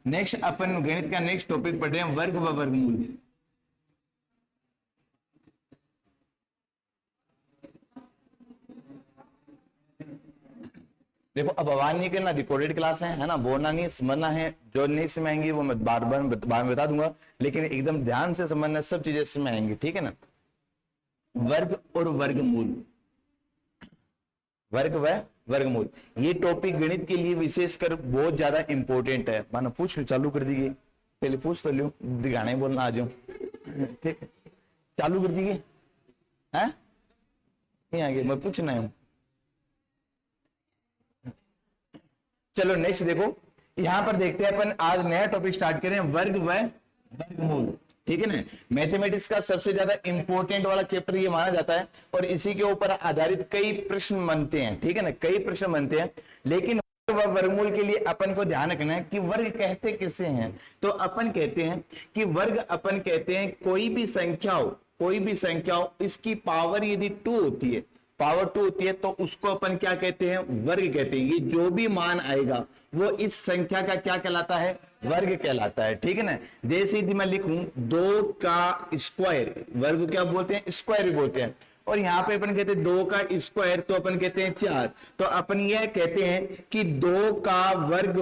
Next अपन गणित का next topic पढ़ रहे हैं वर्ग व वर्गमूल। देखो अब आवाज नहीं करना, रिकॉर्डेड क्लास है ना, बोलना नहीं, समझना है। जो नहीं समझेंगे वो मैं बार बार बता दूंगा, लेकिन एकदम ध्यान से समझना, सब चीजें समझ आएंगी, ठीक है ना। वर्ग और वर्गमूल, वर्ग व वर्गमूल, ये टॉपिक गणित के लिए विशेषकर बहुत ज्यादा इंपॉर्टेंट है। मानो पूछ लो, चालू कर दीजिए, पहले पूछ तो लो, दिखाने बोलना आ जाओ, ठीक है, चालू कर दीजिए। है नहीं आगे मैं पूछना है। चलो नेक्स्ट देखो, यहां पर देखते हैं अपन, आज नया टॉपिक स्टार्ट करें, वर्ग व वर्गमूल, ठीक है ना। मैथमेटिक्स का सबसे ज्यादा इंपॉर्टेंट वाला चैप्टर ये माना जाता है, और इसी के ऊपर आधारित कई प्रश्न बनते हैं, ठीक है ना, कई प्रश्न बनते हैं। लेकिन वर्गमूल के लिए अपन को ध्यान रखना है कि वर्ग कहते किसे हैं। तो अपन कहते हैं कि वर्ग, अपन कहते हैं कोई भी संख्या हो, कोई भी संख्या हो, इसकी पावर यदि 2 होती है, पावर 2 होती है, तो उसको अपन क्या कहते हैं, वर्ग कहते हैं। ये जो भी मान आएगा वो इस संख्या का क्या कहलाता है, वर्ग कहलाता है, ठीक है ना। जैसे यदि मैं लिखूं 2 का स्क्वायर, वर्ग क्या बोलते हैं, स्क्वायर बोलते हैं। और यहां पे अपन कहते हैं 2 का स्क्वायर, तो अपन कहते हैं 4। तो अपन यह कहते हैं कि 2 का वर्ग,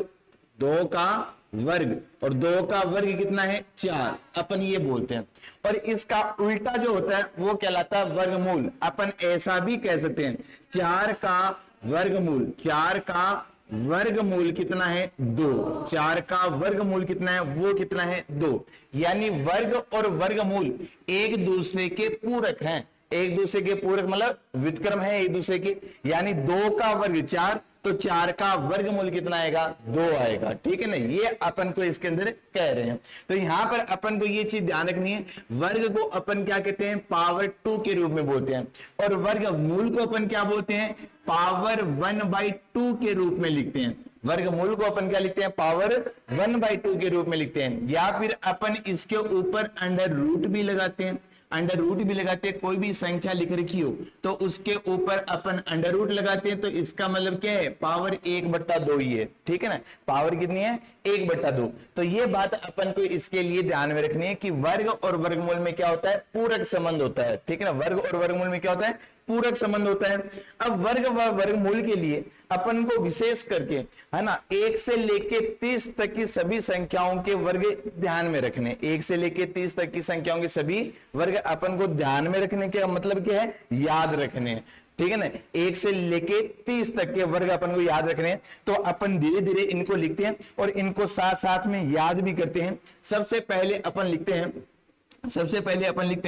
2 का वर्ग, और 2 का वर्ग कितना है, 4, अपन ये बोलते हैं। और इसका उल्टा जो होता है वो कहलाता है वर्गमूल। अपन ऐसा भी कह सकते हैं 4 का वर्गमूल, 4 का वर्गमूल कितना है, 2, 4 का वर्गमूल कितना है, वो कितना है, 2। यानी वर्ग और वर्गमूल एक दूसरे के पूरक हैं, एक दूसरे के पूरक मतलब व्युत्क्रम है एक दूसरे के। यानी 2 का वर्ग 4, तो 4 का वर्गमूल कितना आएगा, 2 आएगा, ठीक है ना। ये अपन को इसके अंदर कह रहे हैं। तो यहां पर अपन को ये चीज ध्यान रखनी है, वर्ग को अपन क्या कहते हैं, पावर 2 के रूप में बोलते हैं, और वर्गमूल को अपन क्या बोलते हैं, पावर 1/2 के रूप में लिखते हैं। वर्गमूल को अपन क्या लिखते हैं, पावर 1/2 के रूप में लिखते हैं। या फिर अपन इसके ऊपर अंडर रूट भी लगाते हैं, अंडर रूट भी लगाते हैं। कोई भी संख्या लिख रखी हो तो उसके ऊपर अपन अंडर रूट लगाते हैं, तो इसका मतलब क्या है, पावर 1/2 ही है, ठीक है ना। पावर कितनी है, 1/2। तो ये बात अपन को इसके लिए ध्यान में रखनी है कि वर्ग और वर्गमूल में क्या होता है, पूरक संबंध होता है, ठीक है ना। वर्ग और वर्गमूल में क्या होता है, पूरक संबंध होता है। अब वर्ग व वर्गमूल के लिए अपन को विशेष करके, है ना, 1 से लेके 30 तक की सभी संख्याओं के वर्ग ध्यान में रखने। 1 से लेके 30 तक की संख्याओं के सभी वर्ग अपन को ध्यान में रखने का मतलब क्या है, याद रखने, ठीक है ना। 1 से लेके 30 तक के वर्ग अपन को याद रखने। तो अपन धीरे धीरे इनको लिखते हैं और इनको साथ साथ में याद भी करते हैं। सबसे पहले अपन लिखते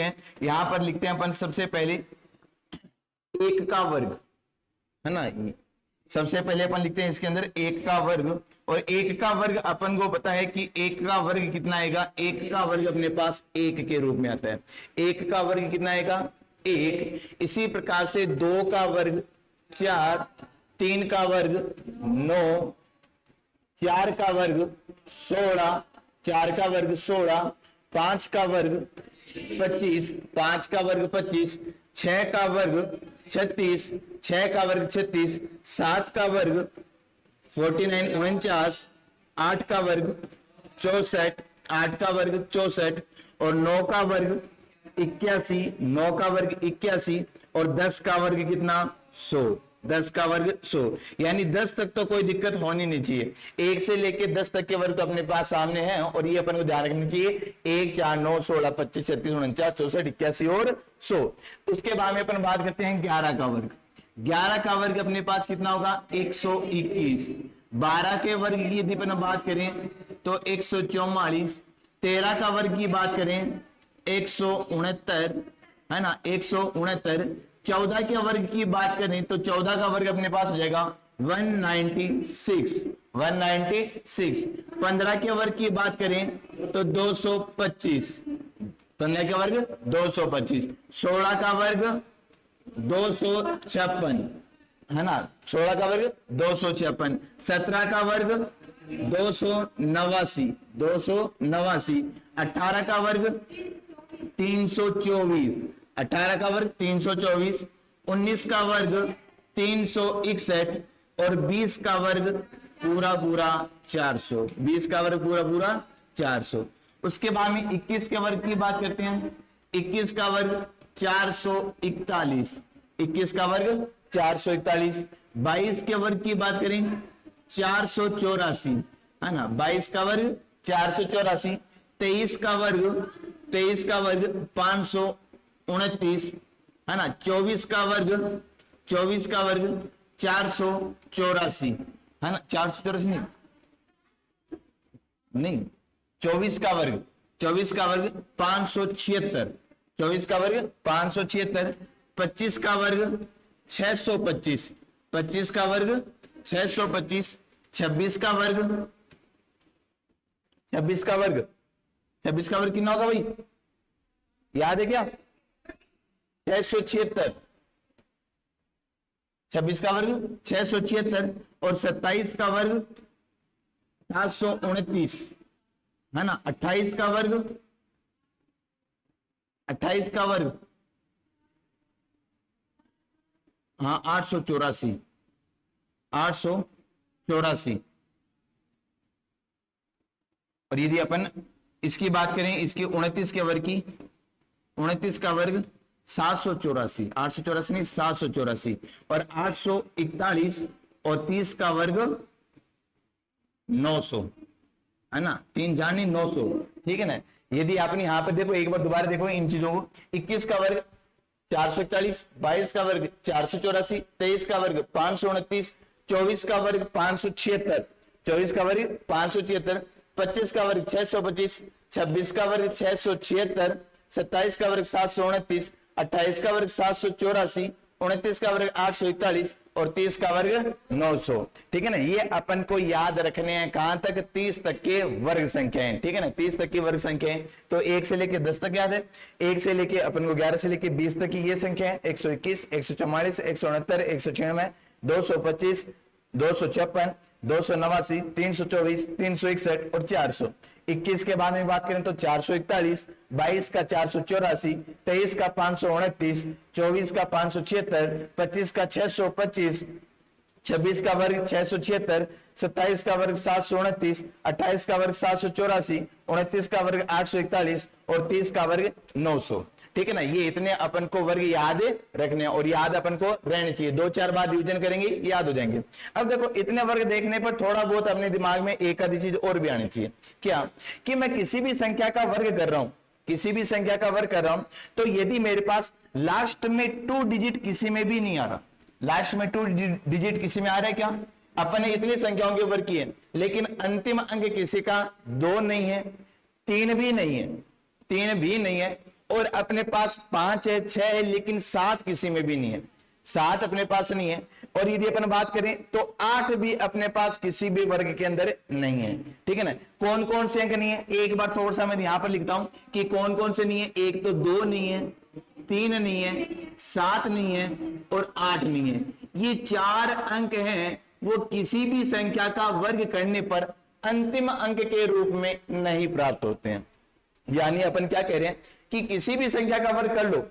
हैं, यहां पर लिखते हैं अपन सबसे पहले 1 का वर्ग, है ना। सबसे पहले अपन लिखते हैं इसके अंदर 1 का वर्ग, और 1 का वर्ग अपन को पता है कि 1 का वर्ग कितना आएगा, 1 का वर्ग अपने पास 1 के रूप में आता है। 1 का वर्ग कितना आएगा, 1। इसी प्रकार से 2 का वर्ग 4, 3 का वर्ग 9, 4 का वर्ग 16, 4 का वर्ग 16, 5 का वर्ग 25, 5 का वर्ग 25, 6 का वर्ग 36, 6 का वर्ग 36, 7 का वर्ग 49 49, 8 का वर्ग 64, 8 का वर्ग 64, और 9 का वर्ग 81, 9 का वर्ग 81, और 10 का वर्ग कितना, 100, 10 का वर्ग 100। यानी 10 तक तो कोई दिक्कत होनी नहीं चाहिए। 1 से लेके 10 तक के वर्ग तो अपने पास सामने हैं, और ये अपन को ध्यान रखनी चाहिए। 1 4 9 16 25 36 49 64 81 और 100। उसके बाद में अपन बात करते हैं 11 का वर्ग। 11 का वर्ग अपने पास कितना होगा, 121। 12 के वर्ग की यदि अपन बात करें तो 144। 13 का वर्ग की बात करें 169, है ना, 169। 14 के वर्ग की बात करें तो 14 का वर्ग अपने पास हो जाएगा 196, 196। 15 के वर्ग की बात करें तो 225, 15 के वर्ग 225। 16 का वर्ग 256, है ना, 16 का वर्ग 256। 17 का वर्ग 289, 289। 18 का वर्ग 324, 18 का वर्ग 324। 19 का वर्ग 361, और 20 का वर्ग पूरा पूरा 400, 20 का वर्ग पूरा पूरा 400। उसके बाद में 21 के वर्ग की बात करते हैं। 21 का वर्ग 441, 21 का वर्ग 441। 22 के वर्ग की बात करें 484, है ना, 22 का वर्ग 484। 23 का वर्ग 529, है ना। 24 का वर्ग 484, है ना, 484 नहीं 24 का वर्ग 576, 24 का वर्ग 576। 25 का वर्ग 625, 25 का वर्ग 625। 26 का वर्ग 26 का वर्ग कितना होगा भाई, याद है क्या? 676, 26 का वर्ग 676 और 27 का वर्ग 729, है ना। 28 का वर्ग 884, 884। और यदि अपन इसकी बात करें, इसकी 29 के वर्ग की, 29 का वर्ग 784, 884 नहीं 784 और 841 और 30 का वर्ग 900, है ना, 3 जानी 900, ठीक है ना। यदि आपने यहां पर देखो, एक बार दोबारा देखो इन चीजों को। 21 का वर्ग 441, 22 का वर्ग 484, 23 का वर्ग 529, 24 का वर्ग 576, 24 का वर्ग 576, 25 का वर्ग 625, 26 का वर्ग 676, 27 का वर्ग 729, 28 का वर्ग 784, 29 का वर्ग 841 और 30 का वर्ग 900, ठीक है ना। ये अपन को याद रखने हैं कहां तक, 30 तक के वर्ग संख्याएं, ठीक है ना, 30 तक की वर्ग संख्याएं। तो 1 से लेके 10 तक याद है, 1 से लेके अपन को 11 से लेके 20 तक की ये संख्या है। 121, 144, 169, 196, 225, 256, 289, 324, 361 और 400। 21 के बाद में बात करें तो 441, 22 का 484, 23 का 529, 24 का 576, 25 का 625, 26 का वर्ग 676, 27 का वर्ग 729, 28 का वर्ग 784, 29 का वर्ग 841 और 30 का वर्ग 900, ठीक है ना। ये इतने अपन को वर्ग याद रखने और याद अपन को रहने चाहिए। 2-4 बार रिवीजन करेंगे याद हो जाएंगे। अब देखो, इतने वर्ग देखने पर थोड़ा बहुत अपने दिमाग में एक आधी चीज और भी आनी चाहिए। क्या कि मैं किसी भी संख्या का वर्ग कर रहा हूं, किसी भी संख्या का वर्ग कर रहा हूं, तो यदि मेरे पास लास्ट में 2 डिजिट किसी में भी नहीं आ रहा, लास्ट में 2 डिजिट किसी में आ रहा है क्या? अपन ने इतनी संख्याओं के वर्ग किए, लेकिन अंतिम अंक किसी का 2 नहीं है, 3 भी नहीं है, 3 भी नहीं है, और अपने पास 5 है, 6 है, लेकिन 7 किसी में भी नहीं है, 7 अपने पास नहीं है। और यदि अपन बात करें तो 8 भी अपने पास किसी भी वर्ग के अंदर नहीं है, ठीक है ना। कौन कौन से अंक नहीं है, एक बार थोड़ा सा मैं यहां पर लिखता हूं कि कौन कौन से नहीं है। एक तो 2 नहीं है, 3 नहीं है, 7 नहीं है और 8 नहीं है। ये 4 अंक हैं, वो किसी भी संख्या का वर्ग करने पर अंतिम अंक के रूप में नहीं प्राप्त होते हैं। यानी अपन क्या कह रहे हैं कि किसी भी संख्या का वर्ग कर लो,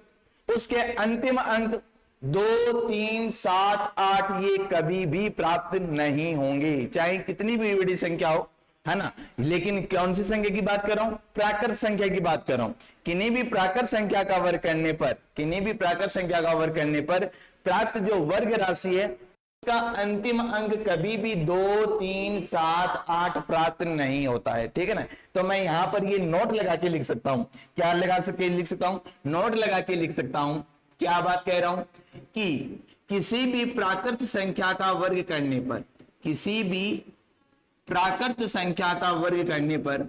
उसके अंतिम अंक 2, 3, 7, 8 ये कभी भी प्राप्त नहीं होंगे, चाहे कितनी भी बड़ी संख्या हो, है ना। लेकिन कौन सी संख्या की बात कर रहा हूं? प्राकृत संख्या की बात कर रहा हूं। किन्हीं भी प्राकृत संख्या का वर्ग करने पर, किन्हीं भी प्राकृत संख्या का वर्ग करने पर प्राप्त जो वर्ग राशि है का अंतिम अंक कभी भी 2, 3, 7, 8 प्राप्त नहीं होता है, ठीक है ना। तो मैं यहां पर ये नोट लगा के लिख सकता हूं। क्या लगा सके लिख सकता हूं? नोट लगा के लिख सकता हूं। क्या बात कह रहा हूं कि किसी भी प्राकृत संख्या का वर्ग करने पर, किसी भी प्राकृत संख्या का वर्ग करने पर,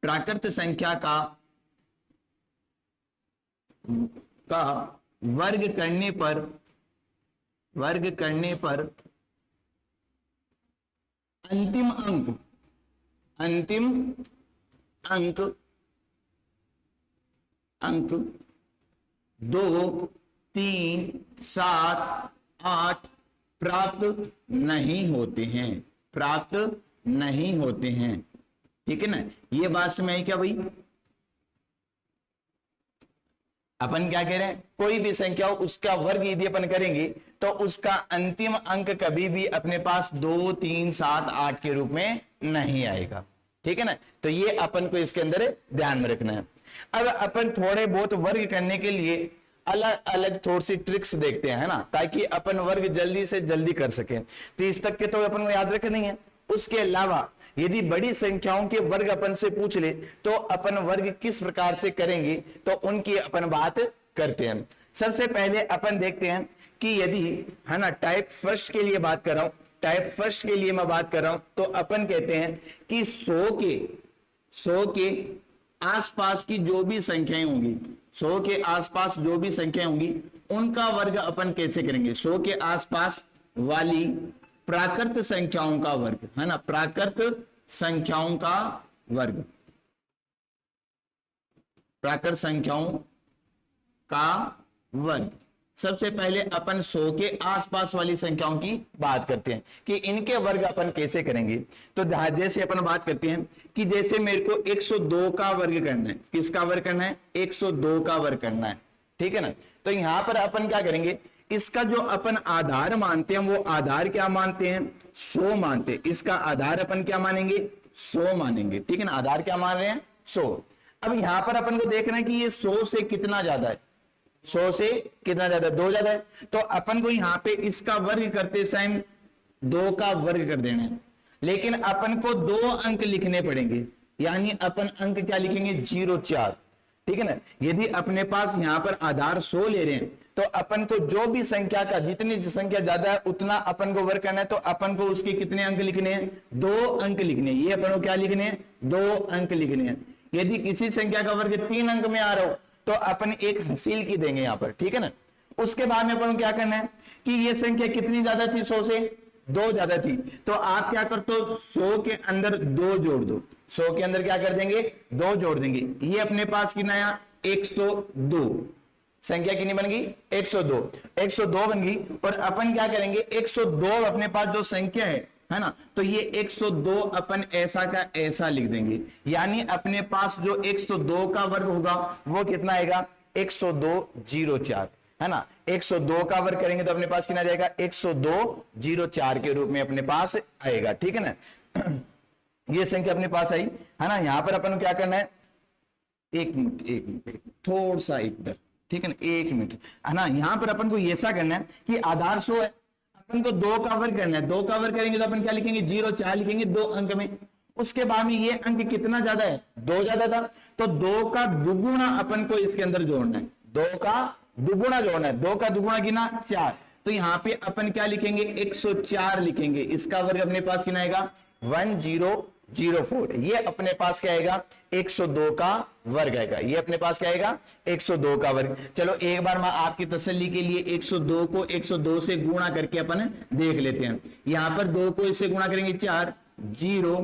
प्राकृत संख्या का वर्ग करने पर, वर्ग करने पर अंतिम अंक, अंतिम अंक, अंक 2, 3, 7, 8 प्राप्त नहीं होते हैं, प्राप्त नहीं होते हैं, ठीक है ना। ये बात समझ आई क्या भाई? अपन क्या कह रहे हैं, कोई भी संख्या हो उसका वर्ग यदि अपन करेंगे तो उसका अंतिम अंक कभी भी अपने पास 2, 3, 7, 8 के रूप में नहीं आएगा। ठीक है ना, तो ये अपन को इसके अंदर ध्यान में रखना है। अब अपन थोड़े बहुत वर्ग करने के लिए अलग अलग थोड़ी सी ट्रिक्स देखते हैं, है ना, ताकि अपन वर्ग जल्दी से जल्दी कर सकें। 30 तक के तो अपन को याद रखना है। उसके अलावा यदि बड़ी संख्याओं के वर्ग अपन से पूछ ले तो अपन वर्ग किस प्रकार से करेंगे, तो उनकी अपन बात करते हैं। सबसे पहले अपन देखते हैं कि यदि, है ना, टाइप फर्स्ट के लिए बात कर रहा हूं, टाइप फर्स्ट के लिए मैं बात कर रहा हूं, तो अपन कहते हैं कि 100 के आसपास की जो भी संख्याएं होंगी, 100 के आसपास जो भी संख्याएं होंगी, उनका वर्ग अपन कैसे करेंगे? 100 के आसपास वाली प्राकृत संख्याओं का वर्ग, है ना, प्राकृत संख्याओं का वर्ग, प्राकृत संख्याओं का वर्ग। सबसे पहले अपन 100 के आसपास वाली संख्याओं की बात करते हैं कि इनके वर्ग अपन कैसे करेंगे। तो जैसे अपन बात करते हैं कि जैसे मेरे को 102 का वर्ग करना है। किसका वर्ग करना है? 102 का वर्ग करना है। ठीक है ना, तो यहां पर अपन क्या करेंगे, इसका जो अपन आधार मानते हैं वो आधार क्या मानते हैं? 100 मानते हैं। इसका आधार अपन क्या मानेंगे? 100 मानेंगे। ठीक है ना, आधार क्या मान रहे हैं? 100। अब यहां पर अपन को देखना है कि ये 100 से कितना ज्यादा है, 100 से कितना ज्यादा? 2 ज्यादा है। तो अपन को यहां पे इसका वर्ग करते समय 2 का वर्ग कर देना है, लेकिन अपन को 2 अंक लिखने पड़ेंगे, यानी अपन अंक क्या लिखेंगे? 0,4। ठीक है ना, यदि अपने पास यहां पर आधार 100 ले रहे हैं तो अपन को जो भी संख्या का, जितनी संख्या ज्यादा है उतना अपन को वर्ग करना है। तो अपन को उसके कितने अंक लिखने हैं? 2 अंक लिखने हैं। ये अपन को क्या लिखने हैं? 2 अंक लिखने हैं। यदि किसी संख्या का वर्ग 3 अंक में आ रहा हो तो अपन एक हसील की देंगे यहां पर। ठीक है ना, उसके बाद में अपन क्या करना है कि ये संख्या कितनी ज्यादा थी? 100 से 2 ज्यादा थी। तो आप क्या करते हो? 100 के अंदर 2 जोड़ दो। 100 के अंदर क्या कर देंगे? 2 जोड़ देंगे। ये अपने पास कितना आया? 102। संख्या कितनी बन गई? 102। 102 बन गई। और अपन क्या करेंगे? 102 अपने पास जो संख्या है ना, तो ये 102 अपन ऐसा का ऐसा लिख देंगे, यानी अपने पास जो 102 का वर्ग होगा वो कितना आएगा? 102,04, है ना। 102 का वर्ग करेंगे तो अपने पास कितना जाएगा? 102,04 के रूप में अपने पास आएगा। ठीक है ना, ये संख्या अपने पास आई, है ना। यहां पर अपन क्या करना है? एक मिनट थोड़ा सा इधर, ठीक है ना, 1 मिनट, है ना। यहां पर अपन को ऐसा करना है कि आधार 100 है, अपन को 2 का वर्ग करना है। 2 का वर्ग करेंगे तो अपन क्या लिखेंगे? 0,4 लिखेंगे 2 अंक में। उसके बाद में ये अंक कितना ज्यादा है? 2 ज्यादा था, तो 2 का दुगुना अपन को इसके अंदर जोड़ना है। 2 का दुगुना जोड़ना है। 2 का दुगुना कितना? 4। तो यहाँ पे अपन क्या लिखेंगे? 104 लिखेंगे। इसका वर्ग अपने पास कितना आएगा? 1004। ये अपने पास क्या आएगा? 102 का वर्ग आएगा। ये अपने पास क्या आएगा? 102 का वर्ग। चलो एक बार मैं आपकी तसल्ली के लिए 102 को 102 से गुणा करके अपन देख लेते हैं। यहां पर 2 को इससे गुणा करेंगे 4, 0,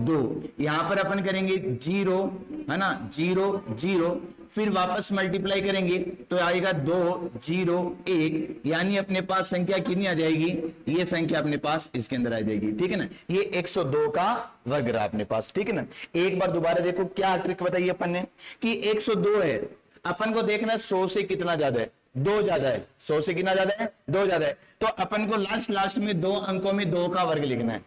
2। यहां पर अपन करेंगे 0, है ना, 0, 0, फिर वापस मल्टीप्लाई करेंगे तो आएगा 2, 0, 1, यानी अपने पास संख्या कितनी आ जाएगी? ये संख्या अपने पास इसके अंदर आ जाएगी। ठीक है ना, ये 102 का वर्ग रहा अपने पास। ठीक है ना, एक बार दोबारा देखो क्या ट्रिक बताइए अपन ने कि 102 है, अपन को देखना है 100 से कितना ज्यादा है? 2 ज्यादा है। 100 से कितना ज्यादा है? 2 ज्यादा है। तो अपन को लास्ट में 2 अंकों में 2 का वर्ग लिखना है।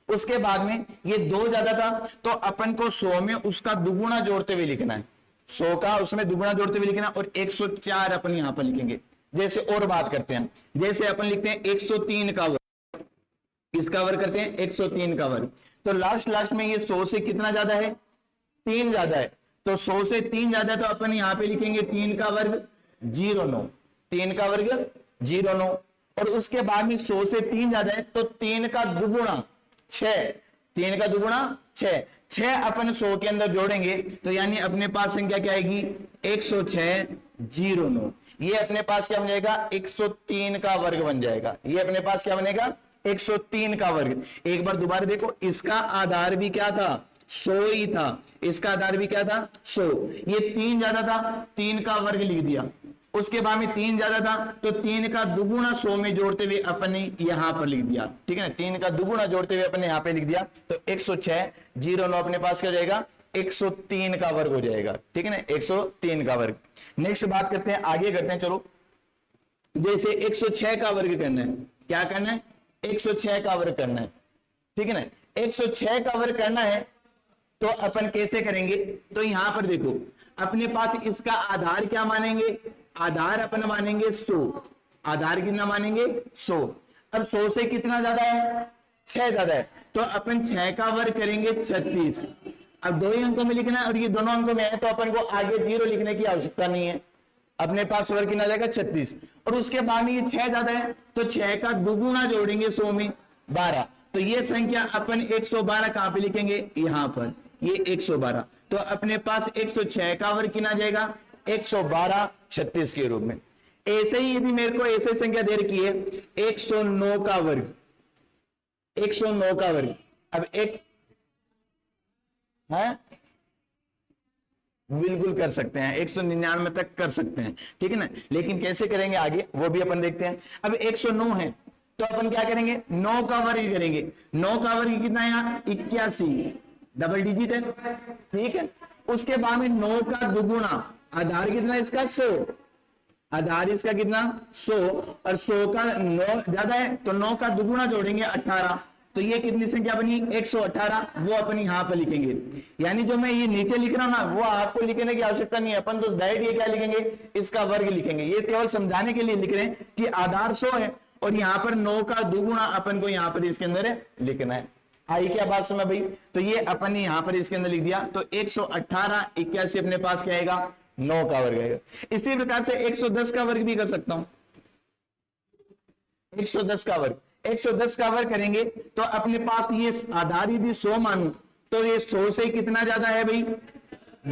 उसके बाद में ये 2 ज्यादा था तो अपन को 100 में उसका दुगुना जोड़ते हुए लिखना है। 100 का उसमें दुगुना जोड़ते हुए लिखना, और 104 अपन यहां पर लिखेंगे। जैसे और बात करते हैं, जैसे अपन लिखते हैं 103 का वर्ग। किसका वर्ग करते हैं? 103 का वर्ग। तो लास्ट में ये 100 से कितना ज्यादा है? 3 ज्यादा है। तो 100 से 3 ज्यादा है तो अपन यहां पे लिखेंगे 3 का वर्ग 09। 3 का वर्ग 09। और उसके बाद में 100 से 3 ज्यादा है तो 3 का दुगुना 6। 3 का दुगुना 6। 6 अपन 100 के अंदर जोड़ेंगे तो यानी अपने पास संख्या क्या आएगी? 106,09। ये अपने पास क्या बन जाएगा? 103 का वर्ग बन जाएगा। ये अपने पास क्या बनेगा? 103 का वर्ग। एक बार दोबारा देखो, इसका आधार भी क्या था? 100 ही था। इसका आधार भी क्या था? 100। ये 3 ज्यादा था, 3 का वर्ग लिख दिया। उसके बाद में 3 ज्यादा था तो 3 का दुगुना 100 में जोड़ते हुए अपने यहां पर लिख दिया। ठीक है ना, 3 का दुगुना जोड़ते हुए अपने यहां पे लिख दिया। तो 106,09 अपने पास क्या हो जाएगा? 103 का वर्ग हो जाएगा। ठीक है ना, 103 का वर्ग। नेक्स्ट बात करते हैं, आगे करते हैं। चलो जैसे 106 का वर्ग करना है, क्या करना है, 106 का वर्ग करना है, ठीक है ना, 106 का वर्ग करना है तो अपन कैसे करेंगे, तो यहां पर देखो अपने पास इसका आधार क्या मानेंगे, आधार अपन मानेंगे 100, आधार कितना मानेंगे 100। अब 100 से कितना ज्यादा है, 6 ज्यादा है, तो अपन 6 का वर्ग करेंगे 36। अब दो ही अंकों में लिखना है और ये दोनों अंकों में है तो अपन को आगे 0 लिखने की आवश्यकता नहीं है, अपने पास वर्ग कितना जाएगा 36। और उसके बाद में ये 6 ज्यादा है तो 6 का दुगुना जोड़ेंगे 100 में 12, तो ये संख्या अपन 112 कहां पे लिखेंगे, यहां पर, ये 112, तो अपने पास 106 का वर्ग कितना जाएगा 112 36 के रूप में। ऐसे ही यदि मेरे को ऐसे संख्या दे रखी है 109 का वर्ग, 109 का वर्ग, अब एक है बिल्कुल कर सकते हैं, 199 तक कर सकते हैं, ठीक है ना, लेकिन कैसे करेंगे आगे वो भी अपन देखते हैं। अब 109 है तो अपन क्या करेंगे, 9 का वर्ग करेंगे, 9 का वर्ग कितना है यहाँ 81, डबल डिजिट है, ठीक है। उसके बाद में 9 का दुगुना, आधार कितना है इसका 100, आधार इसका कितना 100, और 100 का 9 ज्यादा है तो 9 का दुगुना जोड़ेंगे 18, तो ये कितनी संख्या बनी 118, वो अपन यहां पर लिखेंगे। यानी जो मैं ये नीचे लिख रहा हूं ना वो आपको लिखने की आवश्यकता नहीं है, अपन तो डायरेक्ट ये क्या लिखेंगे, इसका वर्ग लिखेंगे। ये केवल समझाने के लिए लिख रहे हैं कि आधार 100 है और यहाँ पर 9 का दुगुना अपन को यहाँ पर इसके अंदर लिखना है। आई क्या बात समझ भाई, तो ये अपन ने यहाँ पर इसके अंदर लिख दिया, तो 118 81 अपने पास क्या आएगा 9 का वर्ग आएगा। इसी प्रकार से 110 का वर्ग भी कर सकता हूं, 110 का वर्ग, 110 का वर्ग करेंगे तो अपने पास ये आधार यदि 100 मानू तो ये 100 से कितना ज्यादा है भाई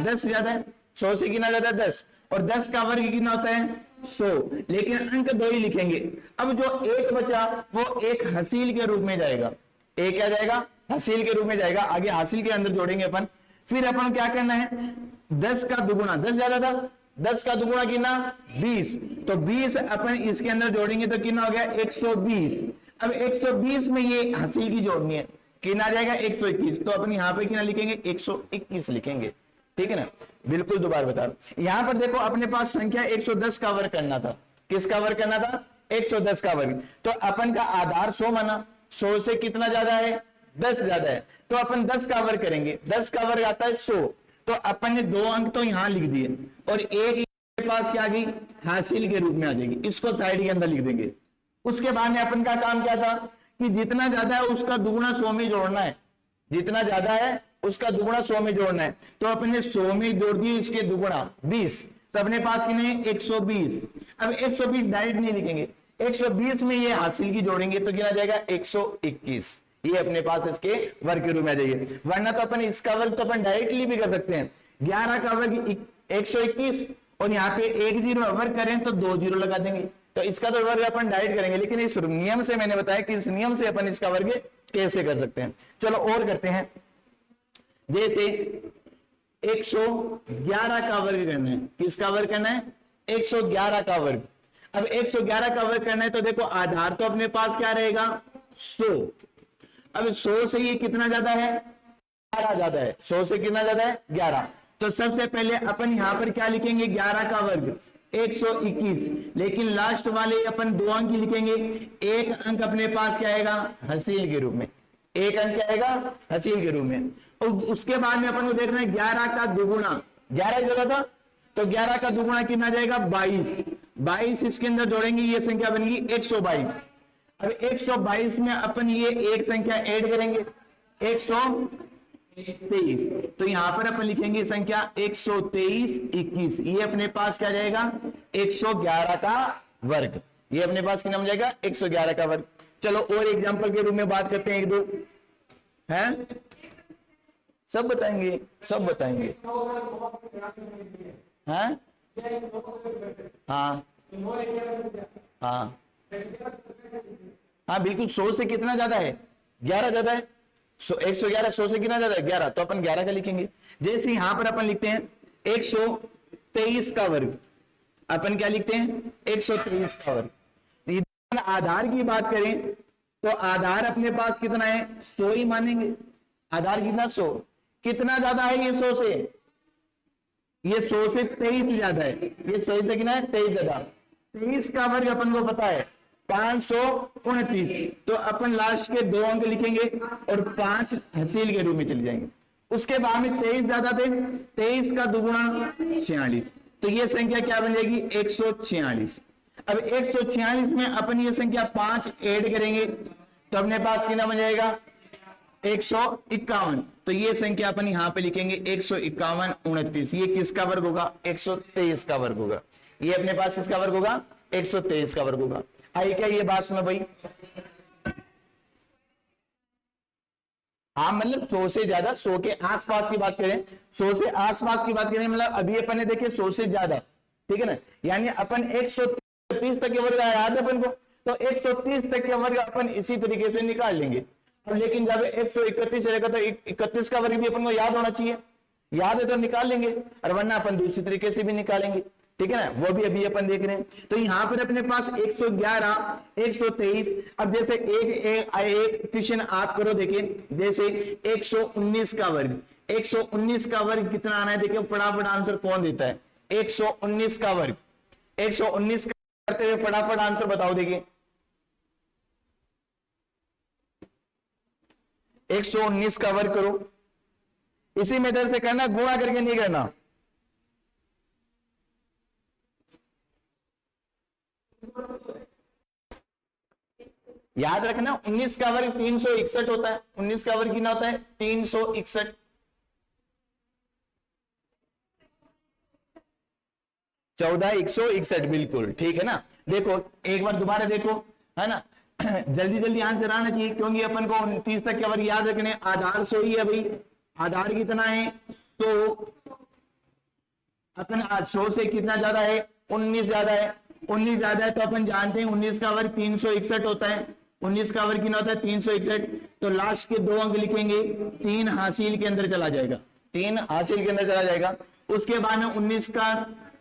10 ज्यादा है, 100 से कितना ज्यादा 10, और 10 का वर्ग कितना होता है 100, लेकिन अंक 2 ही लिखेंगे। अब जो एक बचा वो एक हसील के रूप में जाएगा, एक क्या जाएगा हसील के रूप में जाएगा, आगे हासिल के अंदर जोड़ेंगे अपन। फिर अपन क्या करना है 10 का दुगुना, 10 ज्यादा था, 10 का दुगुना कितना 20, तो 20 अपन इसके अंदर जोड़ेंगे तो कितना हो गया 120। अब 120 में ये हसील की जोड़नी है, कितना आ जाएगा 121, तो अपन यहाँ पे कितना लिखेंगे 121 लिखेंगे, ठीक है ना। बिल्कुल दोबारा बता रहा, यहां पर देखो अपने पास संख्या 110 का वर्ग करना था, किसका वर्ग करना था 110 का वर्ग, तो अपन का आधार 100 माना, 100 से कितना ज्यादा है 10 ज्यादा है, तो अपन 10 का वर्ग करेंगे, 10 का वर्ग आता है 100, तो अपन ने 2 अंक तो यहां लिख दिए और एक के पास क्या आ गई हासिल के रूप में आ जाएगी, इसको साइड के अंदर लिख देंगे। उसके बाद में अपन का काम क्या था कि जितना ज्यादा है उसका दुगुना 100 में जोड़ना है, जितना ज्यादा है उसका दुगुना 100 में जोड़ना है, तो अपन ने 100 में जोड़ दिए इसके दुगुना 20, तो अपने पास कितने 120। अब 120 डायरेक्ट नहीं लिखेंगे, 120 में ये हासिल की जोड़ेंगे तो कितना जाएगा 121, ये अपने पास इसके वर्ग के रूप में आ जाएगी। वरना तो अपन इसका वर्ग तो अपन डायरेक्टली भी कर सकते हैं, 11 का वर्ग 121 और यहाँ पे 1 0 वर्ग करें तो 2 0 लगा देंगे, तो इसका तो वर्ग अपन डायरेक्ट करेंगे, लेकिन इस नियम से मैंने बताया कि इस नियम से अपन इसका वर्ग कैसे कर सकते हैं। चलो और करते हैं, जैसे 111 का वर्ग करना है, किसका वर्ग करना है 111 का वर्ग। अब 111 का वर्ग करना है तो देखो आधार तो अपने पास क्या रहेगा 100, अब 100 से ये कितना ज्यादा है 11 ज्यादा है, 100 से कितना ज्यादा है 11, तो सबसे पहले अपन यहां पर क्या लिखेंगे 11 का वर्ग 121, लेकिन लास्ट वाले अपन 2 अंक ही लिखेंगे, एक अंक अपने पास क्या आएगा हसील के रूप में, एक अंक क्या आएगा हसील के रूप में। और उसके बाद में अपन को देखना है 11 का दुगुना, 11 जगह था तो 11 का दुगुना कितना जाएगा 22, 22 इसके अंदर जोड़ेंगे ये संख्या बनेगी 122। अब 122 में अपन ये एक संख्या ऐड करेंगे 123, तो यहां पर अपन लिखेंगे संख्या 123 21, ये अपने पास क्या जाएगा 111 का वर्ग, ये अपने पास कितना बन जाएगा 111 का वर्ग। चलो और एग्जांपल के रूप में बात करते हैं, एक दो हैं, सब बताएंगे सब बताएंगे, हैं हाँ हाँ हाँ बिल्कुल, 100 से कितना ज्यादा है 11 ज्यादा है, 111 100 से कितना ज्यादा है 11, तो अपन 11 का लिखेंगे। जैसे यहां पर अपन लिखते हैं 123 का वर्ग, अपन क्या लिखते हैं 123 का वर्ग। आधार की बात करें तो आधार अपने पास कितना है 100 ही मानेंगे, आधार कितना 100, कितना ज्यादा है ये 100 से, ये 100 से 23 ज्यादा है, ये 100 से कितना है 23 ज्यादा, 23 का वर्ग अपन को पता है 529, तो अपन लास्ट के 2 अंक लिखेंगे और 5 हसील के रूप में चले जाएंगे। उसके बाद में 23 ज्यादा थे, 23 का दुगुना 46, तो ये संख्या क्या बन जाएगी 146। अब 146 में अपन ये संख्या 5 ऐड करेंगे तो अपने पास कितना बन जाएगा 151, तो ये संख्या अपन यहां पे लिखेंगे 151 29, ये किसका वर्ग होगा 123 का वर्ग होगा। ये अपने पास इसका वर्ग होगा 123 का वर्ग होगा। आई क्या ये बात सुनो भाई? हाँ मतलब 100 से ज्यादा, 100 के आसपास की बात करें, 100 से आसपास की बात करें, मतलब अभी अपन ने देखे 100 से ज्यादा, ठीक है ना, यानी अपन 130 तक के वर्ग याद है अपन को, तो 130 तक के वर्ग अपन इसी तरीके से निकाल लेंगे। अब लेकिन जब 131 रहेगा तो 31 का वर्ग भी अपन को याद होना चाहिए, याद है तो निकाल लेंगे, और वरना अपन दूसरी तरीके से भी निकालेंगे, ठीक है ना, वो भी अभी अपन देख रहे हैं। तो यहां पर अपने पास 111 123, अब जैसे एक क्वेश्चन आप करो, देखिए जैसे 119 का वर्ग, 119 का वर्ग कितना आना है, देखिए फटाफट आंसर कौन देता है 119 का वर्ग, 119 करते हुए फटाफट आंसर बताओ। देखिए 119 का वर्ग करो, इसी मेथड से करना, गुणा करके नहीं करना। याद रखना 19 का वर्ग 361 होता है, 19 का वर्ग कितना होता है 361, 14,161 बिल्कुल ठीक है ना। देखो एक बार दोबारा देखो, है ना, जल्दी जल्दी आंसर आना चाहिए, क्योंकि अपन को 29 तक के वर्ग याद रखने। आधार 100 ही है भाई, आधार कितना है तो अपन 100 से कितना ज्यादा है 19 ज्यादा है, 19 ज्यादा है तो अपन जानते हैं 19 का वर्ग 361 होता है, 19 का वर्ग कितना होता है 361, तो लास्ट के 2 अंक लिखेंगे, 3 हासिल के अंदर चला जाएगा, 3 हासिल के अंदर चला जाएगा। उसके बाद में 19 का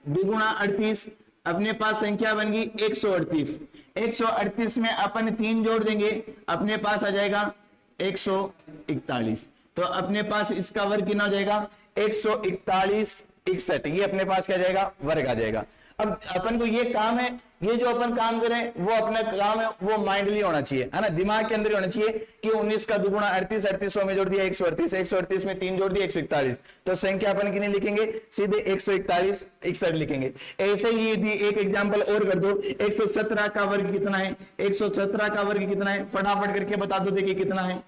दुगुना 38, अपने पास संख्या बन गई 138, 138 में अपन 3 जोड़ देंगे, अपने पास आ जाएगा 141, तो अपने पास इसका वर्ग कितना हो जाएगा 141 61, ये अपने पास क्या जाएगा वर्ग आ जाएगा। अब अपन को ये काम है, ये जो अपन काम करें वो अपना काम है वो माइंडली होना चाहिए, है ना, दिमाग के अंदर ही होना चाहिए कि 19 का दुगुना 38, 38 में जोड़ दिया 138, 138 में 3 जोड़ दिया 141, तो संख्या अपन कितनी लिखेंगे सीधे 141 61 लिखेंगे। ऐसे ही यदि एक एग्जांपल और कर दो, 117 का वर्ग कितना है, 117 का वर्ग कितना है फटाफट करके बता दो, देखिए कितना है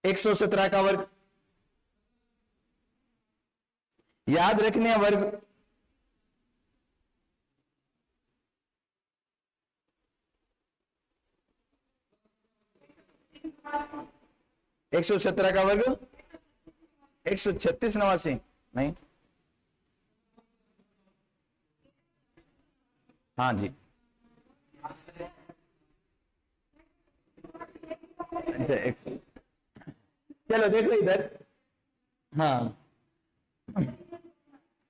117 का वर्ग, याद रखने वर्ग 117 का वर्ग 136 89 नहीं, हाँ जी चलो देखो इधर, हाँ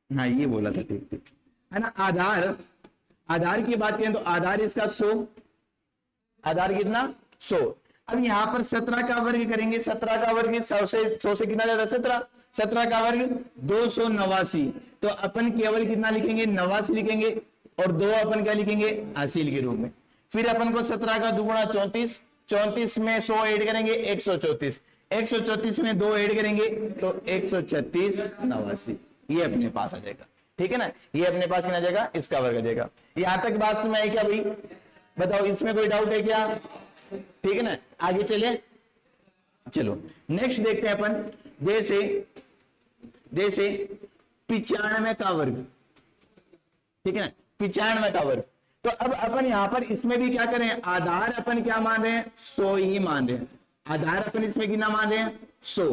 हाँ ये बोला था, ठीक ठीक है ना। आधार, आधार की बात करें तो आधार इसका 100, आधार कितना 100। अब यहां पर 17 का वर्ग करेंगे, 17 का वर्ग 100 से कितना ज्यादा 17, 17 का वर्ग 289, तो अपन केवल कितना लिखेंगे 89 लिखेंगे, और 2 अपन क्या लिखेंगे हासिल के रूप में। फिर अपन को 17 का दुगुना 34, 34 में 100 ऐड करेंगे 134, 134 में 2 ऐड करेंगे तो 136 89, ये अपने पास आ जाएगा, ठीक है ना, ये अपने पास कितना जाएगा इसका वर्ग आ जाएगा। यहां तक बात समझ में आई क्या भाई, बताओ इसमें कोई डाउट है क्या, ठीक है ना, आगे चलिए। चलो नेक्स्ट देखते हैं अपन, जैसे जैसे 95 का वर्ग, ठीक है ना, 95 का वर्ग, तो अब अपन यहां पर इसमें भी क्या करें, आधार अपन क्या मान रहे हैं 100 ही मान रहे हैं, आधार अपन इसमें कितना मान रहे हैं 100,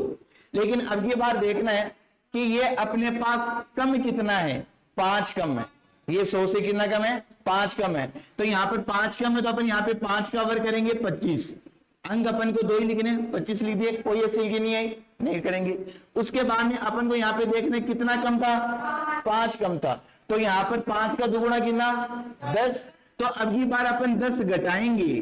लेकिन अब ये बात देखना है कि ये अपने पास कम कितना है 5 कम है, ये 100 से कितना कम है 5 कम है, तो यहाँ पर 5 कम है तो अपन यहाँ पे 5 का वर्ग करेंगे 25, अंक अपन को 2 ही लिखने 25 लिख दिए, कोई ऐसी की नहीं है नहीं करेंगे। उसके बाद में अपन को यहाँ पे देखने कितना कम था 5 कम था, तो यहाँ पर 5 का दुगुना कितना 10, तो अब की बार अपन 10 घटाएंगे,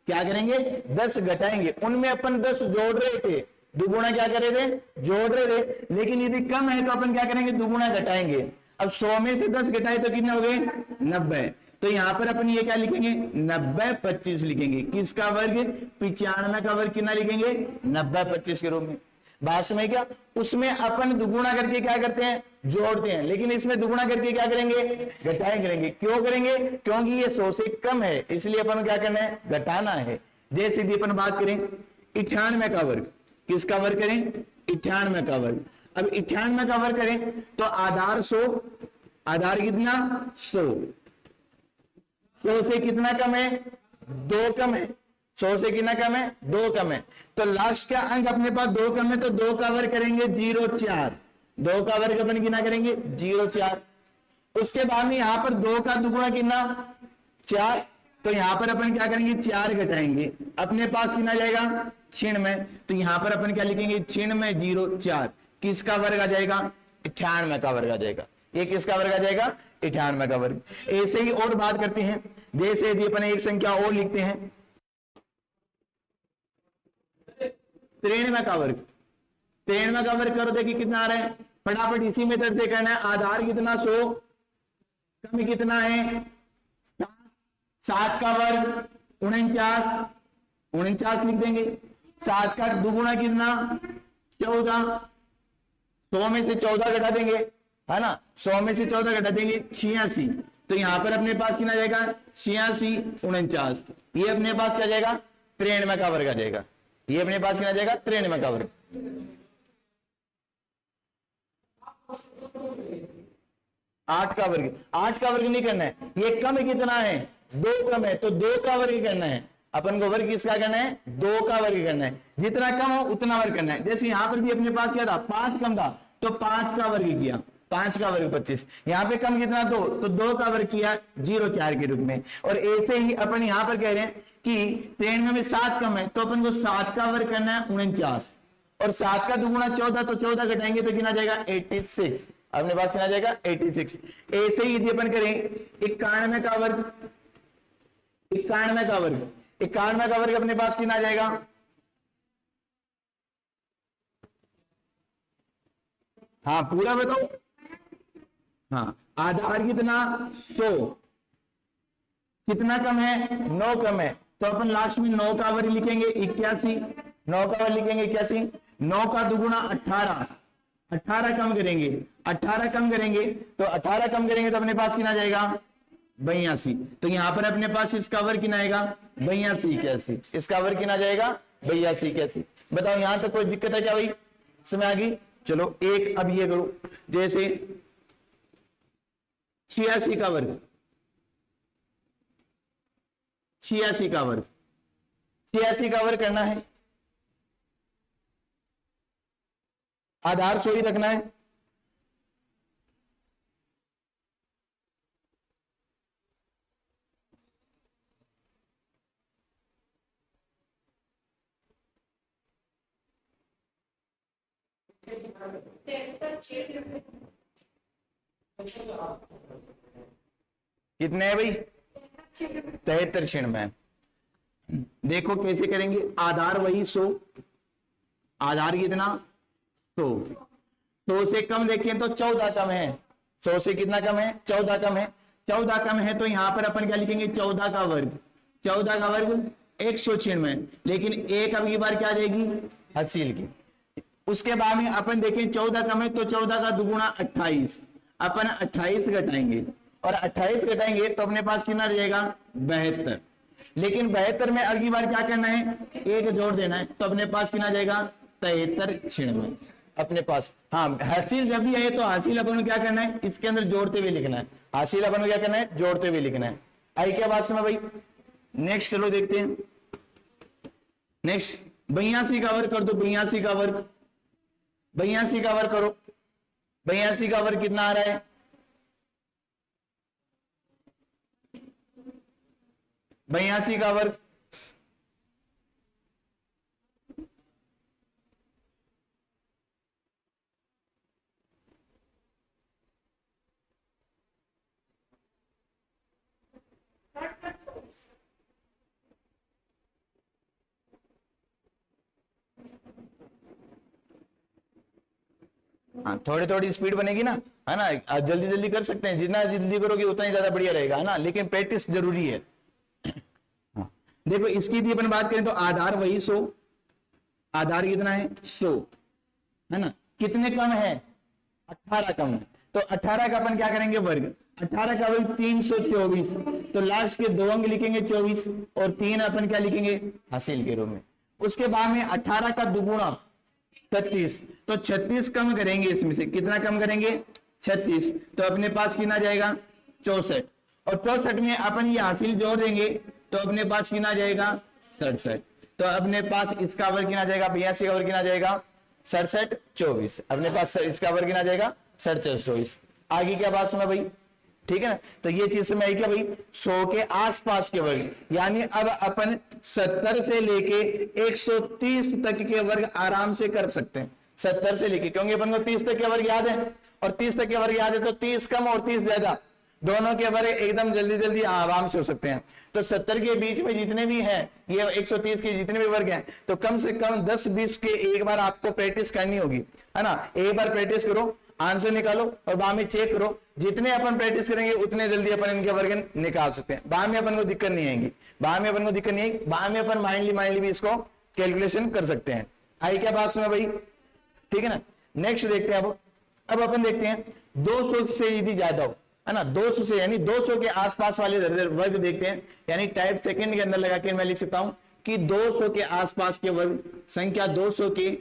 क्या करेंगे 10 घटाएंगे, उनमें अपन 10 जोड़ रहे थे, दुगुना क्या कर रहे थे जोड़ रहे थे, लेकिन यदि कम है तो अपन क्या करेंगे दुगुना घटाएंगे। अब 100 में से 10 घटाए तो कितने हो गए 90। तो यहां पर अपन ये क्या लिखेंगे 90 25 लिखेंगे। किसका वर्ग 95 का वर्ग कितना लिखेंगे 90 25 के रूप में। बात समझ क्या। उसमें अपन दुगुना करके क्या करते हैं जोड़ते हैं, लेकिन इसमें दुगुना करके क्या करेंगे घटाएं करेंगे। क्यों करेंगे क्योंकि ये 100 से कम है, इसलिए अपन क्या करना है घटाना है। जैसे यदि अपन बात करें 98 का वर्ग, किसका वर्ग करें 98 का वर्ग। अब 98 का वर्ग करें तो आधार 100, आधार कितना 100, 100 से कितना कम है 2 कम है, 100 से कितना कम है 2 कम है। तो लास्ट का अंक अपने पास 2 कम है, तो 2 का वर्ग करेंगे 0,4, 2 का वर्ग अपन कितना करेंगे 0,4। उसके बाद में यहां पर 2 का दुगुना कितना 4, तो यहां पर अपन क्या करेंगे 4 घटाएंगे, अपने पास कितना जाएगा 96। तो यहां पर अपन क्या लिखेंगे 96 0,4, किसका वर्ग आ जाएगा 98 का वर्ग आ जाएगा। ये किसका वर्ग आ जाएगा 98 का वर्ग। ऐसे ही और बात करते हैं, जैसे यदि अपन एक संख्या और लिखते हैं 93 का वर्ग, 93 का वर्ग करो देखिए कितना आ रहा है, फटाफट इसी मेथड से करना है। आधार कितना 100, कम कितना है 7 का वर्ग 49, 49 लिख देंगे। 7 का दुगुना कितना 14, 100 में से 14 घटा देंगे है ना, 100 में से 14 घटा देंगे 86। तो यहां पर अपने पास कितना जाएगा 86 49, ये अपने पास क्या जाएगा 93 का वर्ग आ जाएगा। ये अपने पास कितना जाएगा 93 का वर्ग। 8 का वर्ग, 8 का वर्ग नहीं करना है, ये कम कितना है 2 कम है, तो 2 का वर्ग करना है अपन को। वर्ग किसका करना है 2 का वर्ग करना है, जितना कम हो उतना वर्ग करना है। जैसे यहां पर भी अपने पास क्या था 5 कम था, तो 5 का वर्ग किया, 5 का वर्ग 25। यहां पे कम कितना 2, तो 2 का वर्ग किया 0,4 के रूप में। और ऐसे ही अपन यहां पर कह रहे हैं कि 93 में 7 कम है, तो अपन को 7 का वर्ग करना है 49, और 7 का दुगुना 14, तो 14 घटाएंगे तो कितना जाएगा 86, अपने पास कितना जाएगा 86। ऐसे ही यदि अपन करें 91 का वर्ग, 91 का वर्ग, 91 का वर्ग अपने पास कितना जाएगा हाँ पूरा बताओ। हाँ आधार कितना 100, कितना कम है 9 कम है, तो अपन लास्ट में 9 का वर्ग लिखेंगे 81, 9 का वर्ग लिखेंगे 81। 9 का दुगुना 18, 18 कम करेंगे, 18 कम करेंगे, तो 18 कम करेंगे तो अपने पास कितना जाएगा 82। तो यहां पर अपने पास इसका वर्ग कितना आएगा 82 81, इसका वर्ग कितना जाएगा 82 81। बताओ यहां तक कोई दिक्कत है क्या भाई, समझ आ गई। चलो एक अब ये करो, जैसे 86 का वर्ग, 86 का वर्ग, 86 का वर्ग करना है, आधार 100 ही रखना है। कितने है भाई 73 96। देखो कैसे करेंगे, आधार वही 100, आधार कितना 100, 100 से कम देखें तो 14 कम है, 100 से कितना कम है 14 कम है, 14 कम है, तो यहां पर अपन क्या लिखेंगे 14 का वर्ग, 14 का वर्ग 196। लेकिन एक अब ये बार क्या आ जाएगी हासिल की। उसके बाद में अपन देखें 14 कम है, तो 14 का दुगुना 28, अपन 28 घटाएंगे, और 28 घटाएंगे तो अपने पास कितना रहेगा 72। लेकिन 72 में अगली बार क्या करना है एक जोड़ देना है, तो अपने पास कितना जाएगा 73 96 अपने पास। हाँ हासिल जब भी आए तो हासिल अपन को क्या करना है इसके अंदर जोड़ते हुए लिखना है, हासिल अपन को क्या करना है जोड़ते हुए लिखना है। आई क्या बात समझ भाई। नेक्स्ट चलो देखते हैं, नेक्स्ट 82 का वर्ग कर दो, 82 का वर्ग, 82 का वर्ग करो, 82 का वर्ग कितना आ रहा है 82 का वर्ग, हाँ, थोड़ी थोड़ी स्पीड बनेगी ना, है ना, आप जल्दी जल्दी कर सकते हैं, जितना जल्दी करोगे उतना ही ज्यादा बढ़िया रहेगा, है ना, लेकिन प्रैक्टिस जरूरी है। हाँ, देखो इसकी भी अपन बात करें तो आधार वही 100, आधार कितना है 100, है ना, कितने कम है 18 कम है, तो 18 का अपन क्या करेंगे वर्ग, 18 का वर्ग 324, तो लास्ट के 2 अंक लिखेंगे 24 और 3 अपन क्या लिखेंगे हासिल के रूप में। उसके बाद में 18 का दुगुना 36, तो 36 कम करेंगे, इसमें से कितना कम करेंगे 36, तो अपने पास कितना जाएगा 64, और 64 में अपन ये हासिल जोड़ देंगे तो अपने पास कितना जाएगा 67, तो अपने पास इसका वर्ग कितना जाएगा 82 का वर्ग कितना जाएगा 67 24, अपने पास इसका वर्ग कितना जाएगा 67 24। आगे क्या बात सुना भाई, ठीक है ना, तो ये चीज में आई क्या भाई 100 के आसपास के वर्ग, यानी अब अपन 70 से लेके 130 तक के वर्ग आराम से कर सकते हैं, 70 से लेके, क्योंकि अपन को 30 तक के वर्ग याद है और 30 तक के वर्ग याद है, तो 30 कम और 30 ज्यादा दोनों के वर्ग एकदम जल्दी जल्दी आराम से हो सकते हैं। तो 70 के बीच में जितने भी हैं, ये 130 के जितने भी वर्ग हैं, तो कम से कम 10-20 के एक बार आपको प्रैक्टिस करनी होगी, है ना, एक बार प्रैक्टिस करो, आंसर निकालो और बाद में चेक करो, जितने अपन प्रैक्टिस करेंगे उतने जल्दी अपन इनके वर्ग निकाल सकते हैं, बाद में अपन को दिक्कत नहीं आएगी, बाद में अपन को दिक्कत नहीं आएगी, बाद में अपन माइंडली भी इसको कैलकुलेशन कर सकते हैं। आई क्या बात सुना भाई, ठीक है ना। नेक्स्ट देखते हैं, अब अपन देखते हैं 200 से यदि ज्यादा हो, है ना, 200 से यानी 200 के आसपास वाले वर्ग देखते हैं, यानी टाइप सेकंड के अंदर लगा के मैं लिख सकता हूं कि 200 के आसपास के वर्ग, संख्या 200 के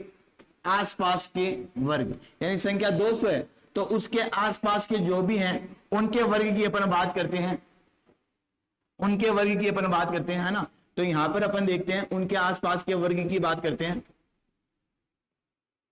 आसपास के वर्ग, यानी संख्या 200 है तो उसके आसपास के जो भी हैं उनके वर्ग की अपन बात करते हैं, उनके वर्ग की अपन बात करते हैं, है ना। तो यहां पर अपन देखते हैं उनके आसपास के वर्ग की बात करते हैं,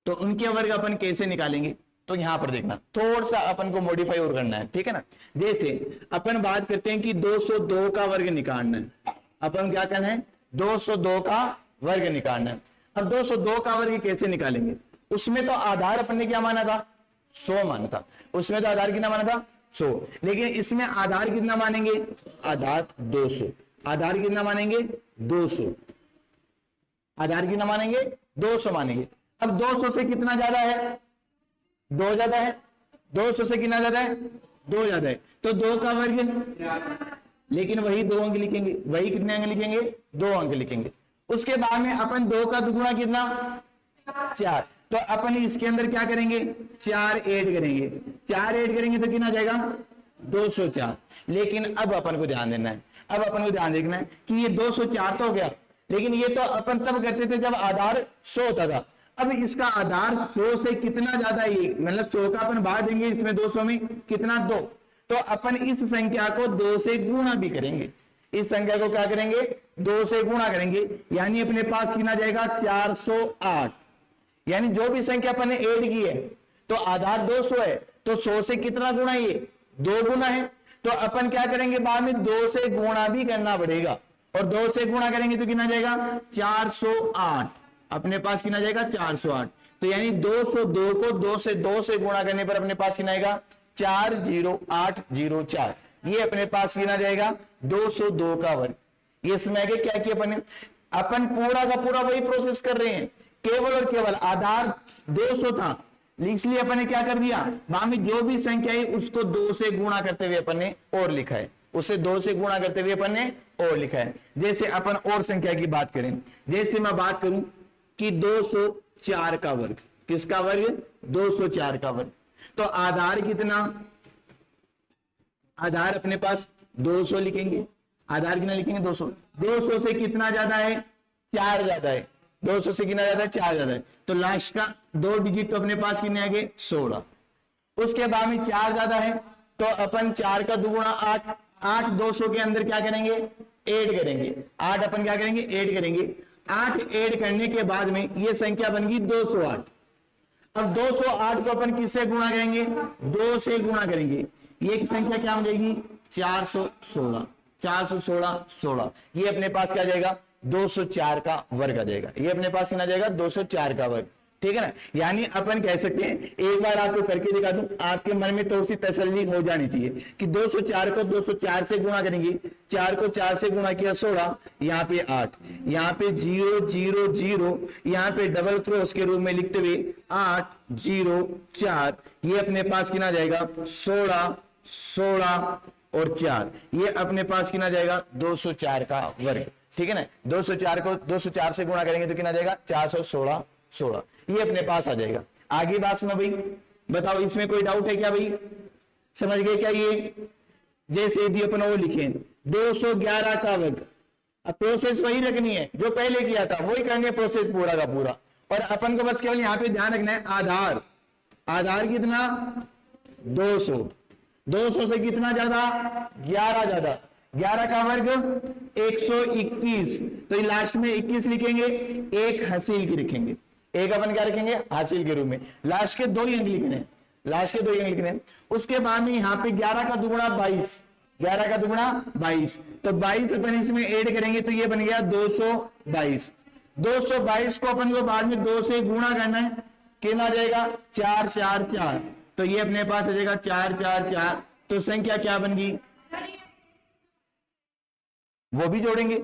तो उनके वर्ग अपन कैसे निकालेंगे, तो यहां पर देखना थोड़ा सा अपन को मॉडिफाई और करना है, ठीक है ना। जैसे अपन बात करते हैं कि 202 का वर्ग निकालना है, अपन क्या करना है 202 का वर्ग निकालना है। अब 202 का वर्ग कैसे निकालेंगे, उसमें तो आधार अपन ने क्या माना था 100 माना था, उसमें तो आधार कितना माना था 100, लेकिन इसमें आधार कितना मानेंगे, आधार 200, आधार कितना मानेंगे 200, आधार कितना मानेंगे 200 मानेंगे। अब 200 से कितना ज्यादा है 2 ज्यादा है, 200 से कितना ज्यादा है 2 ज्यादा है, तो 2 का वर्ग, लेकिन वही 2 अंक लिखेंगे, वही कितने अंक लिखेंगे 2 अंक लिखेंगे। उसके बाद में अपन 2 का दुगुना कितना 4, तो अपन इसके अंदर क्या करेंगे 4 ऐड करेंगे, 4 ऐड करेंगे तो कितना जाएगा 204। लेकिन अब अपन को ध्यान देना है, अब अपन को ध्यान देखना है कि ये 204 तो हो गया, लेकिन ये तो अपन तब करते थे जब आधार 100 होता था। अब इसका आधार 100 से कितना ज्यादा है, ये मतलब 100 का अपन बाहर देंगे, इसमें 200 में कितना 2, तो अपन इस संख्या को 2 से गुणा भी करेंगे, इस संख्या को क्या करेंगे 2 से गुणा करेंगे, यानी अपने पास कितना जाएगा 408। यानी जो भी संख्या अपन ने ऐड की है तो आधार 200 है, तो 100 से कितना गुणा, ये 2 गुना है, तो अपन क्या करेंगे बाद में 2 से गुणा भी करना पड़ेगा, और 2 से गुणा करेंगे तो कितना जाएगा 408, अपने पास कितना जाएगा 408। तो यानी 202 को 2 से गुणा करने पर अपने पास कितना आएगा 40804, ये अपने पास कितना जाएगा 202 का वर्ग। ये इसमें आगे क्या किया अपन पूरा का पूरा वही प्रोसेस कर रहे हैं, केवल और केवल आधार 200 था, इसलिए अपन ने क्या कर दिया, वहां में जो भी संख्या है उसको 2 से गुणा करते हुए अपन ने और लिखा है, उसे 2 से गुणा करते हुए अपन ने और लिखा है। जैसे अपन और संख्या की बात करें, जैसे मैं बात करूं कि 204 का वर्ग, किसका वर्ग 204 का वर्ग, तो आधार कितना, आधार अपने पास 200 लिखेंगे, आधार कितना लिखेंगे 200, 200 से कितना ज्यादा है 4 ज्यादा है, 200 से कितना ज्यादा है 4 ज्यादा है, तो लास्ट का 2 डिजिट तो अपने पास कितने आ गए 16। उसके बाद में 4 ज्यादा है तो अपन 4 का दुगुना 8, 8 200 के अंदर क्या करेंगे ऐड करेंगे, 8 अपन क्या करेंगे ऐड करेंगे, 8 ऐड करने के बाद में ये संख्या बन गई 208। अब 208 को अपन किससे गुणा करेंगे 2 से गुणा करेंगे, ये संख्या क्या हो जाएगी 416, 416 16, ये अपने पास क्या जाएगा 204 का वर्ग आ जाएगा, ये अपने पास कितना जाएगा 204 का वर्ग, ठीक है ना। यानी अपन कह सकते हैं, एक बार आपको करके दिखा दूं, आपके मन में थोड़ी सी तसल्ली हो जानी चाहिए कि 204 को 204 से गुणा करेंगे, 4 को 4 से गुणा किया 16, यहाँ पे 8, यहाँ पे 0 0 0, यहाँ पे डबल क्रॉस के रूप में लिखते हुए 8 0 4, ये अपने पास कितना जाएगा 16 16 और 4, ये अपने पास कितना जाएगा 204 का वर्ग, ठीक है ना। 204 को 204 से गुणा करेंगे तो कितना जाएगा 416 16, ये अपने पास आ जाएगा। आगे बात सुनो भाई, बताओ इसमें कोई डाउट है क्या भाई, समझ गए क्या ये। जैसे यदि अपन वो लिखे 211 का वर्ग, अब प्रोसेस वही रखनी है जो पहले किया था, वही करनी है प्रोसेस पूरा का पूरा। और अपन को बस केवल यहाँ पे ध्यान रखना है आधार, आधार कितना 200, 200 से कितना ज्यादा 11 ज्यादा, 11 का वर्ग 121, तो लास्ट में 21 लिखेंगे, एक हासिल की लिखेंगे, एक अपन क्या रखेंगे हासिल के रूप में, लास्ट के 2 ही अंक लिखने, लास्ट के 2 ही अंक लिखने। उसके बाद में यहाँ पे 11 का दुगुना 22, 11 का दुगुना 22, तो 22 अपन इसमें ऐड करेंगे तो ये बन गया 222, 222 को अपन को बाद में 2 से गुणा करना है, कितना आ जाएगा 4 4 4, तो ये अपने पास आ जाएगा 4 4 4, तो संख्या क्या बन गई वो भी जोड़ेंगे,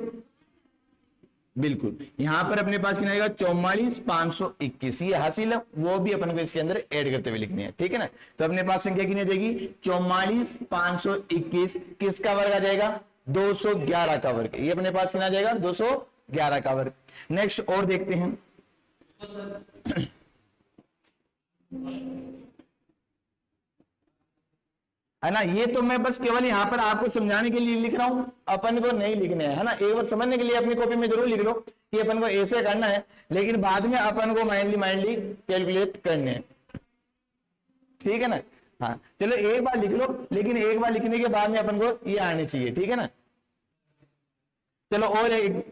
बिल्कुल। यहां पर अपने पास कितना आएगा 44 521, ये हासिल है, वो भी अपन को इसके अंदर ऐड करते हुए लिखनी है, ठीक है ना। तो अपने पास संख्या कितनी आ जाएगी 44 521, किसका वर्ग आ जाएगा 211 का वर्ग, ये अपने पास कितना आ जाएगा 211 का वर्ग। नेक्स्ट और देखते हैं, है ना। ये तो मैं बस केवल यहाँ पर आपको समझाने के लिए लिख रहा हूं, अपन को नहीं लिखने है ना, एक बार समझने के लिए अपनी कॉपी में जरूर लिख लो कि अपन को ऐसे करना है, लेकिन बाद में अपन को माइंडली कैलकुलेट करने हैं, ठीक है ना। हाँ चलो एक बार लिख लो, लेकिन एक बार लिखने के बाद में अपन को ये आने चाहिए, ठीक है ना। चलो और एक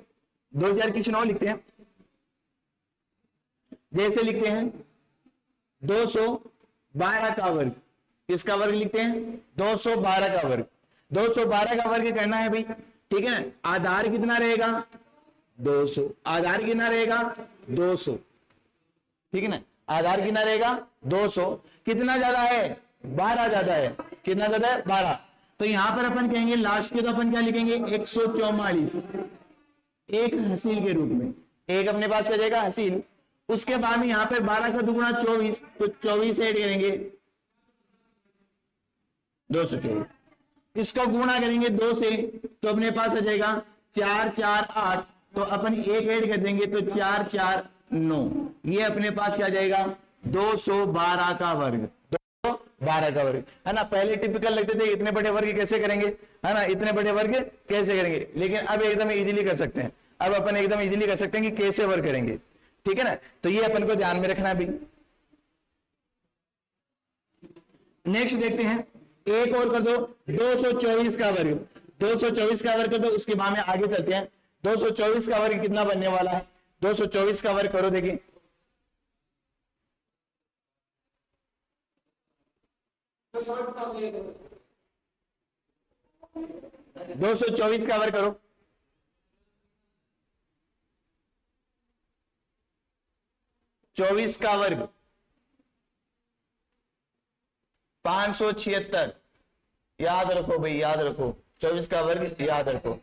2000 क्वेश्चन और लिखते हैं, जैसे लिखते हैं 212 का वर्ग, इसका वर्ग लिखते हैं 212 का वर्ग, 212 का वर्ग करना है भाई, ठीक है। आधार कितना रहेगा 200, आधार कितना रहेगा 200, ठीक है ना। आधार कितना रहेगा 200, कितना ज्यादा है 12 ज्यादा है, कितना ज्यादा है 12, तो यहां पर अपन कहेंगे लास्ट के, तो अपन क्या लिखेंगे 144, एक हासिल के रूप में, एक अपने पास क्या जाएगा हासिल। उसके बाद में यहां पर 12 का दुगुना 24, तो 24 ऐड करेंगे 224, इसको गुणा करेंगे 2 से, तो अपने पास आ जाएगा 4 4 8, तो अपन एक ऐड कर देंगे तो 4 4 9, ये अपने पास क्या जाएगा 212 का वर्ग, 212 का वर्ग, है ना। पहले टिपिकल लगते थे इतने बड़े वर्ग कैसे करेंगे, है ना, इतने बड़े वर्ग कैसे करेंगे, लेकिन अब एकदम इजीली कर सकते हैं, अब अपन एकदम इजीली कर सकते हैं कि कैसे वर्ग करेंगे, ठीक है ना। तो ये अपन को ध्यान में रखना भी। नेक्स्ट देखते हैं, एक और कर दो 224 का वर्ग, 224 का वर्ग कर दो, उसके बाद में आगे चलते हैं। 224 का वर्ग कितना बनने वाला है, 224 का वर्ग करो देखिए, दो 224 का वर्ग करो, 24 का वर्ग 576, याद रखो भाई, याद रखो 24 का वर्ग याद रखो,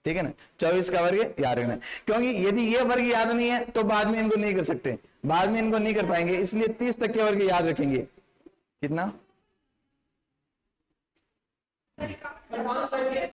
ठीक है ना। 24 का वर्ग याद रखना, क्योंकि यदि ये वर्ग याद नहीं है तो बाद में इनको नहीं कर सकते, बाद में इनको नहीं कर पाएंगे, इसलिए 30 तक के वर्ग याद रखेंगे। कितना